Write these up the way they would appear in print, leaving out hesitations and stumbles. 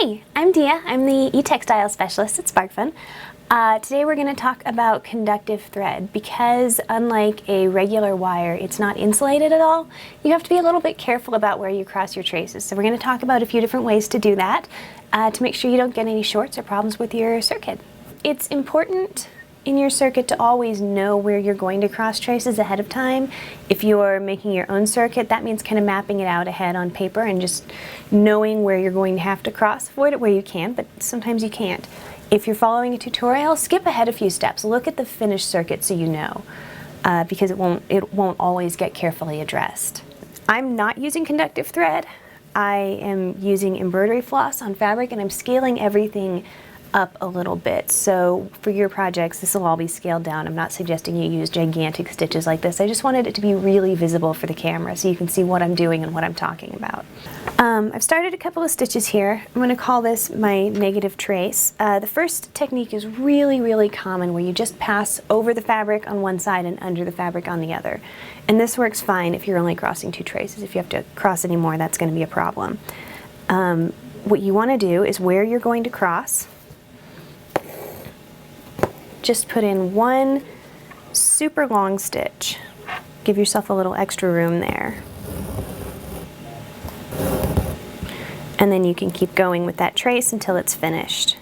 Hi, I'm Dia. I'm the e-textile specialist at SparkFun. Today we're going to talk about conductive thread. Because unlike a regular wire, it's not insulated at all, you have to be a little bit careful about where you cross your traces. So we're going to talk about a few different ways to do that to make sure you don't get any shorts or problems with your circuit. It's important in your circuit to always know where you're going to cross traces ahead of time. If you're making your own circuit, that means kind of mapping it out ahead on paper and just knowing where you're going to have to cross. Avoid it where you can, but sometimes you can't. If you're following a tutorial, skip ahead a few steps. Look at the finished circuit so you know, because it won't always get carefully addressed. I'm not using conductive thread. I am using embroidery floss on fabric, and I'm scaling everything up a little bit. So for your projects, this will all be scaled down. I'm not suggesting you use gigantic stitches like this. I just wanted it to be really visible for the camera so you can see what I'm doing and what I'm talking about. I've started a couple of stitches here. I'm going to call this my negative trace. The first technique is really common, where you just pass over the fabric on one side and under the fabric on the other. And this works fine if you're only crossing two traces. If you have to cross any more, that's going to be a problem. What you want to do is, where you're going to cross, just put in one super long stitch. Give yourself a little extra room there. And then you can keep going with that trace until it's finished.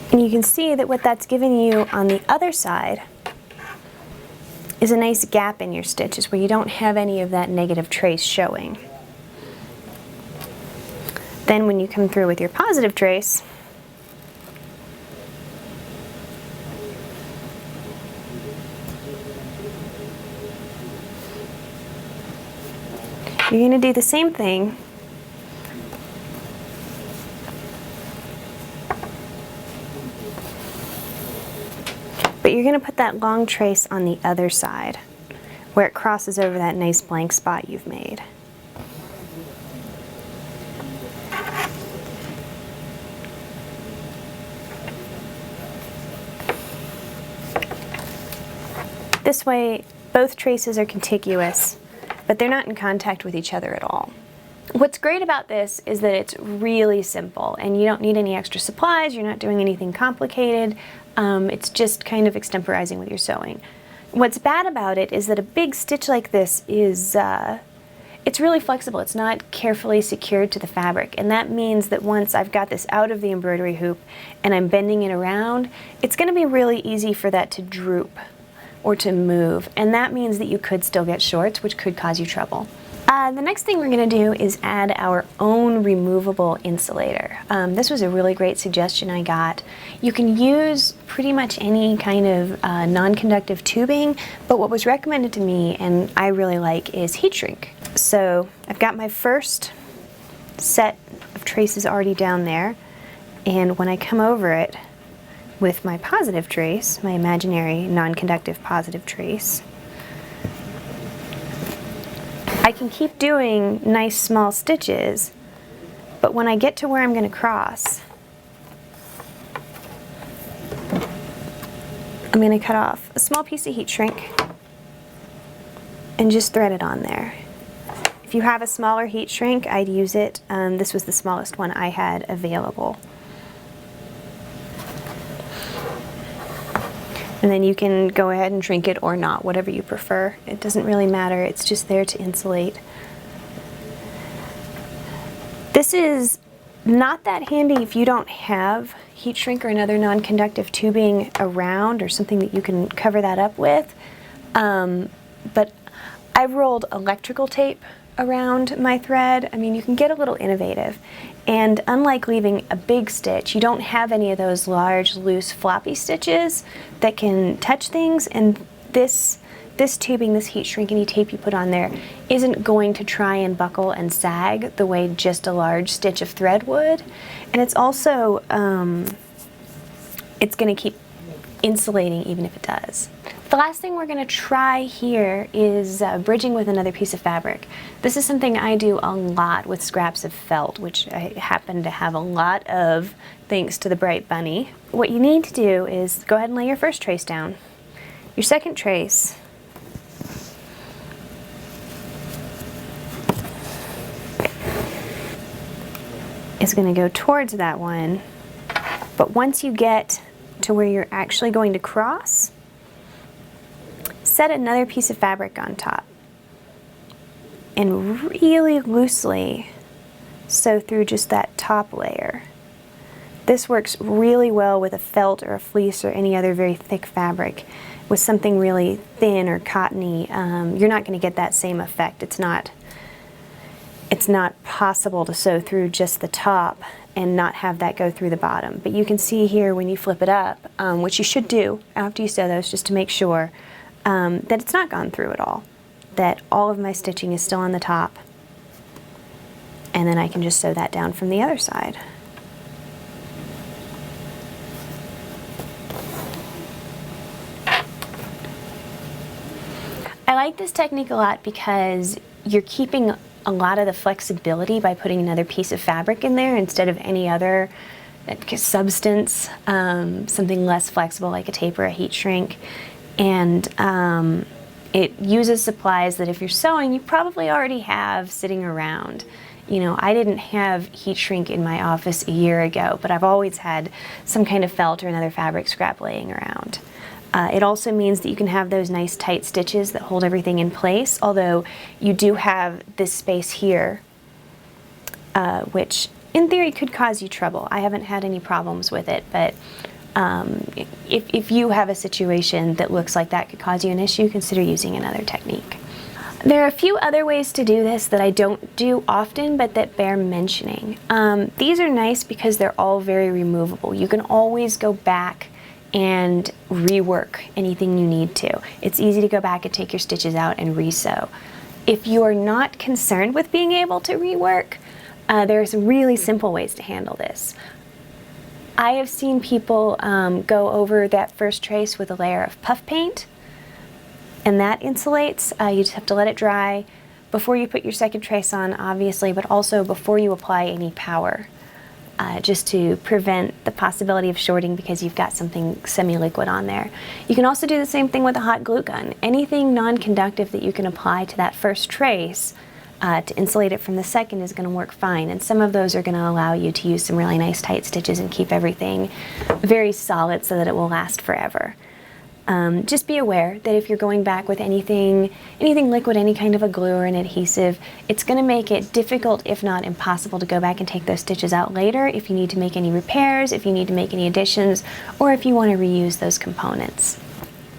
And you can see that what that's giving you on the other side is a nice gap in your stitches where you don't have any of that negative trace showing. Then when you come through with your positive trace, you're going to do the same thing . But you're going to put that long trace on the other side, where it crosses over that nice blank spot you've made. This way, both traces are contiguous, but they're not in contact with each other at all. What's great about this is that it's really simple, and you don't need any extra supplies. You're not doing anything complicated. It's just kind of extemporizing with your sewing. What's bad about it is that a big stitch like this is it's really flexible. It's not carefully secured to the fabric, and that means that once I've got this out of the embroidery hoop and I'm bending it around, it's going to be really easy for that to droop or to move, and that means that you could still get shorts, which could cause you trouble. The next thing we're going to do is add our own removable insulator. This was a really great suggestion I got. You can use pretty much any kind of non-conductive tubing, but what was recommended to me, and I really like, is heat shrink. So I've got my first set of traces already down there, and when I come over it with my positive trace, my imaginary non-conductive positive trace, I can keep doing nice small stitches, but when I get to where I'm going to cross, I'm going to cut off a small piece of heat shrink and just thread it on there. If you have a smaller heat shrink, I'd use it. This was the smallest one I had available. And then you can go ahead and shrink it or not, whatever you prefer. It doesn't really matter, it's just there to insulate. This is not that handy if you don't have heat shrink or another non-conductive tubing around, or something that you can cover that up with. But I've rolled electrical tape around my thread. I mean, you can get a little innovative. And unlike leaving a big stitch, you don't have any of those large, loose, floppy stitches that can touch things, and this tubing, this heat shrinkity tape you put on there, isn't going to try and buckle and sag the way just a large stitch of thread would. And it's also, it's going to keep insulating even if it does. The last thing we're going to try here is bridging with another piece of fabric. This is something I do a lot with scraps of felt, which I happen to have a lot of thanks to the Bright Bunny. What you need to do is go ahead and lay your first trace down. Your second trace is going to go towards that one, but once you get to where you're actually going to cross, set another piece of fabric on top and really loosely sew through just that top layer. This works really well with a felt or a fleece or any other very thick fabric. With something really thin or cottony, you're not going to get that same effect. It's not possible to sew through just the top and not have that go through the bottom. But you can see here when you flip it up, which you should do after you sew those just to make sure that it's not gone through at all, that all of my stitching is still on the top, and then I can just sew that down from the other side. I like this technique a lot because you're keeping a lot of the flexibility by putting another piece of fabric in there instead of any other substance, something less flexible like a tape or a heat shrink. And it uses supplies that if you're sewing, you probably already have sitting around. You know, I didn't have heat shrink in my office a year ago, but I've always had some kind of felt or another fabric scrap laying around. It also means that you can have those nice tight stitches that hold everything in place, although you do have this space here, which in theory could cause you trouble. I haven't had any problems with it, but if you have a situation that looks like that could cause you an issue, consider using another technique. There are a few other ways to do this that I don't do often, but that bear mentioning. These are nice because they're all very removable. You can always go back and rework anything you need to. It's easy to go back and take your stitches out and re-sew. If you are not concerned with being able to rework, there are some really simple ways to handle this. I have seen people go over that first trace with a layer of puff paint, and that insulates. You just have to let it dry before you put your second trace on, obviously, but also before you apply any power, just to prevent the possibility of shorting because you've got something semi-liquid on there. You can also do the same thing with a hot glue gun. Anything non-conductive that you can apply to that first trace to insulate it from the second is going to work fine, and some of those are going to allow you to use some really nice tight stitches and keep everything very solid so that it will last forever. Just be aware that if you're going back with anything liquid, any kind of a glue or an adhesive, it's going to make it difficult, if not impossible, to go back and take those stitches out later if you need to make any repairs, if you need to make any additions, or if you want to reuse those components.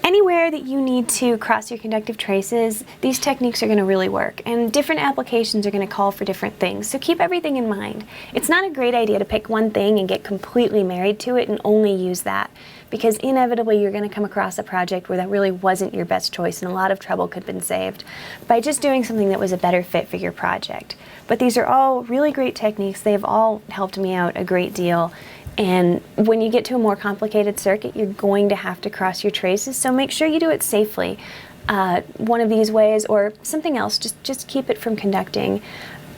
Anywhere that you need to cross your conductive traces, these techniques are going to really work, and different applications are going to call for different things, so keep everything in mind. It's not a great idea to pick one thing and get completely married to it and only use that, because inevitably you're going to come across a project where that really wasn't your best choice and a lot of trouble could have been saved by just doing something that was a better fit for your project. But these are all really great techniques. They've all helped me out a great deal. And when you get to a more complicated circuit, you're going to have to cross your traces, so make sure you do it safely. One of these ways or something else, just keep it from conducting,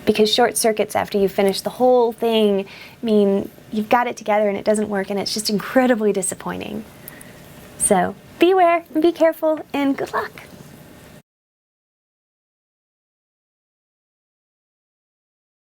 because short circuits after you finish the whole thing mean you've got it together and it doesn't work, and it's just incredibly disappointing. So be aware and be careful, and good luck.